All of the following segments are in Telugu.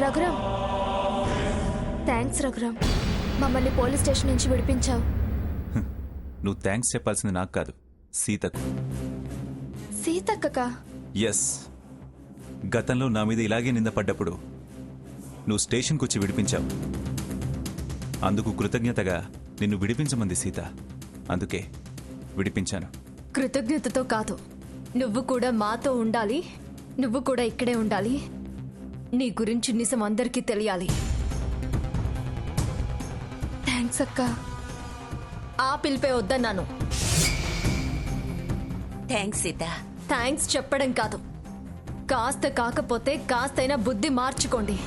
రఘురామ్, థ్యాంక్స్ రఘురామ్. మమ్మల్ని పోలీస్ స్టేషన్ నుంచి విడిపించావు. నువ్వు థ్యాంక్స్ చెప్పాల్సింది నాకు కాదు, సీతకు. సీతక్కకా? ఎస్. గతంలో నా మీద ఇలాగే నిందపడ్డప్పుడు నువ్వు స్టేషన్కి వచ్చి విడిపించావు. అందుకు కృతజ్ఞతగా నిన్ను విడిపించమంది సీత. అందుకే విడిపించాను. కృతజ్ఞతతో కాదు, నువ్వు కూడా మాతో ఉండాలి, నువ్వు కూడా ఇక్కడే ఉండాలి. నీ గురించి నిజం అందరికీ తెలియాలి. థ్యాంక్స్ అక్క. ఆ పిలిపే వద్దన్నాను. థ్యాంక్స్ సీత. థ్యాంక్స్ చెప్పడం కాదు, కాస్త కాకపోతే కాస్తైనా బుద్ధి మార్చుకోండి.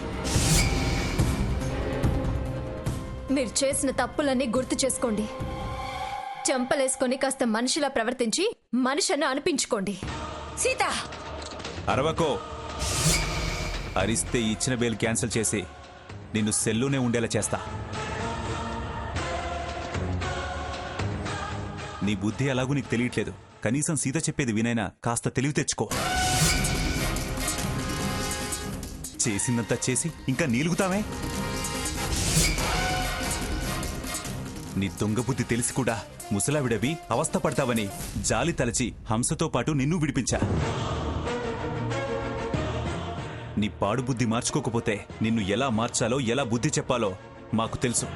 మీరు చేసిన తప్పులన్నీ గుర్తు చేసుకోండి. చెంపలేసుకొని కాస్త మనిషిలా ప్రవర్తించి మనిషిని అనిపించుకోండి. సీత, అరవకో. అరిస్తే ఇచ్చిన బెయిల్ క్యాన్సిల్ చేసి నిన్ను సెల్లునే ఉండేలా చేస్తా. నీ బుద్ధి అలాగూ నీకు తెలియట్లేదు. కనీసం సీత చెప్పేది వినైనా కాస్త తెలివి తెచ్చుకో. చేసిందంతా చేసి ఇంకా నీలుగుతామే. నీ దొంగ బుద్ధి తెలిసి కూడా ముసలావిడవి అవస్థ పడతావని జాలి తలచి హంసతో పాటు నిన్ను విడిపించా. నీ పాడు బుద్ధి మార్చుకోకపోతే నిన్ను ఎలా మార్చాలో, ఎలా బుద్ధి చెప్పాలో మాకు తెలుసు.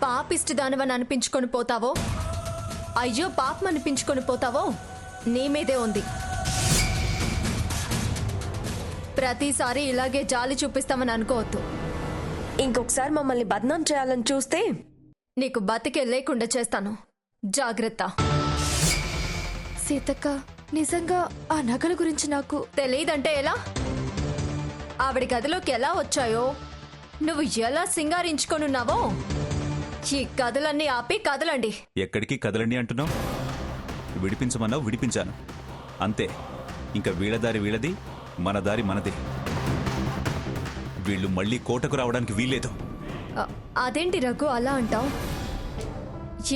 పాపిష్టి దానవని అనిపించుకొని పోతావో, అయ్యో పాపం అనిపించుకొని పోతావో నీ మీదే ఉంది. ప్రతిసారి ఇలాగే జాలి చూపిస్తామని అనుకోవద్దు. ఇంకొకసారి మమ్మల్ని బద్నాం చేయాలని చూస్తే నీకు బతికే లేకుండా చేస్తాను. జాగ్రత్త. సీతక్క, నిజంగా ఆ నగల గురించి నాకు తెలీదంటే ఎలా? ఆవిడ గదిలోకి ఎలా వచ్చాయో, నువ్వు ఎలా సింగారించుకొనున్నావో, ఈ కథలన్నీ ఆపి కదలండి. ఎక్కడికి కదలండి అంటున్నావు? విడిపించమన్నావు, విడిపించాను. అంతే. ఇంకా వీళ్ళ దారి వీళ్ళది, మన దారి మనది. వీళ్ళు మళ్ళీ కోటకు రావడానికి వీల్లేదు. అదేంటి రఘు అలా అంటావు?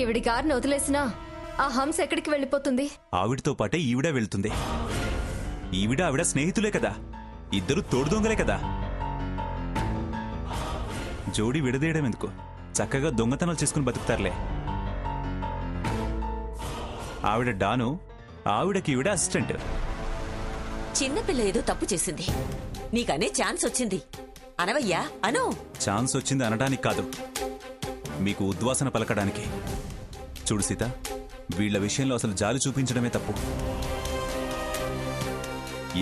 ఈవిడి గారిని వదిలేసినా ఆ హంస ఎక్కడికి వెళ్ళిపోతుంది? ఆవిడతో పాటే ఈవిడ వెళ్తుంది. ఆవిడ స్నేహితులే కదా, ఇద్దరు తోడుదొంగలే కదా. జోడి విడదీయడం ఎందుకు? చక్కగా దొంగతనాలు చేసుకుని బతుకుతారులే. ఆవిడ డాను, ఆవిడకి ఈవిడ అసిస్టెంట్. చిన్నపిల్ల ఏదో తప్పు చేసింది, నీకనే ఛాన్స్ వచ్చింది. అనవయ్యా, అను. ఛాన్స్ వచ్చింది అనడానికి కాదు, మీకు ఉద్వాసన పలకడానికి. చూడు సీత, వీళ్ల విషయంలో అసలు జాలి చూపించడమే తప్పు.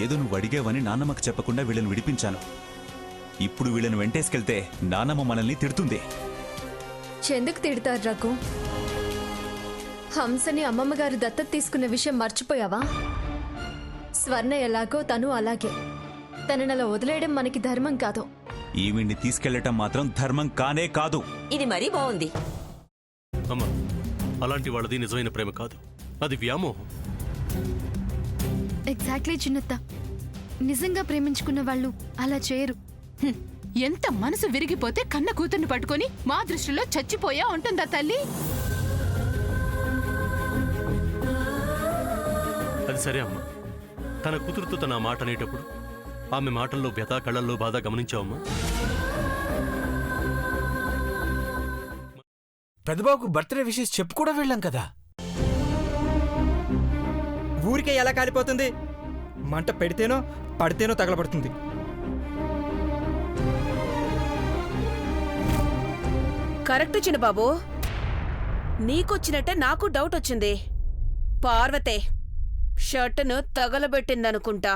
ఏదో నువ్వు అడిగేవని నాన్నమ్మకు చెప్పకుండా వీళ్ళని విడిపించాను. ఇప్పుడు వీళ్ళని వెంటేసుకెళ్తే నాన్నమ్మ మనల్ని తిడుతుంది. ఎందుకు తిడతారు రఘు? హంసని అమ్మమ్మగారు దత్తత తీసుకున్న విషయం మర్చిపోయావా? స్వర్ణ ఎలాగో తను అలాగే. తననలా వదిలేయడం మనకి ధర్మం కాదు. ఈవిడ్ని తీసుకెళ్లటం మాత్రం ధర్మం కానే కాదు. ఇది మరీ బాగుంది. అమ్మా, అలాంటి వాళ్ళది నిజమైన ప్రేమ కాదు, అది వ్యామోహం. ఎగ్జాక్ట్లీ చిన్నత్త. నిజంగా ప్రేమించుకున్న వాళ్ళు అలా చేయరు. ఎంత మనసు విరిగిపోతే కన్న కూతుర్ని పట్టుకొని మా దృష్టిలో చచ్చిపోయా ఉంటుందా తల్లి? అది సరే అమ్మా, తన కూతురుతో తన మాట అనేటప్పుడు ఆమె మాటల్లో వ్యథ, కళ్ళల్లో బాధ గమనించావమ్మా? పెద్దబాబుకు బర్త్డే విషెస్ చెప్పు కూడా వెళ్ళాం కదా. ఊరికే ఎలా కాలిపోతుంది? మంట పెడితేనో పడితేనో తగలబడుతుంది. కరెక్ట్ చిన్నబాబు. నీకొచ్చినట్టే నాకు డౌట్ వచ్చింది. పార్వతే షర్టును తగలబెట్టిందనుకుంటా.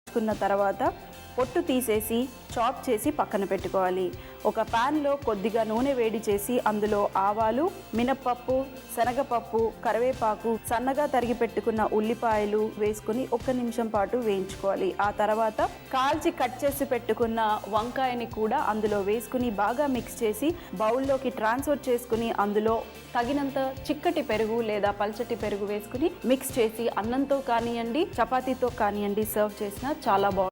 కున్న తర్వాత పొట్టు తీసేసి చాప్ చేసి పక్కన పెట్టుకోవాలి. ఒక ప్యాన్లో కొద్దిగా నూనె వేడి చేసి అందులో ఆవాలు, మినప్పప్పు, శనగపప్పు, కరివేపాకు, సన్నగా తరిగి పెట్టుకున్న ఉల్లిపాయలు వేసుకుని 1 నిమిషం పాటు వేయించుకోవాలి. ఆ తర్వాత కాల్చి కట్ చేసి పెట్టుకున్న వంకాయని కూడా అందులో వేసుకుని బాగా మిక్స్ చేసి బౌల్లోకి ట్రాన్స్ఫర్ చేసుకుని అందులో తగినంత చిక్కటి పెరుగు లేదా పల్చటి పెరుగు వేసుకుని మిక్స్ చేసి అన్నంతో కానివ్వండి, చపాతీతో కానివ్వండి సర్వ్ చేసినా చాలా బాగుంటుంది.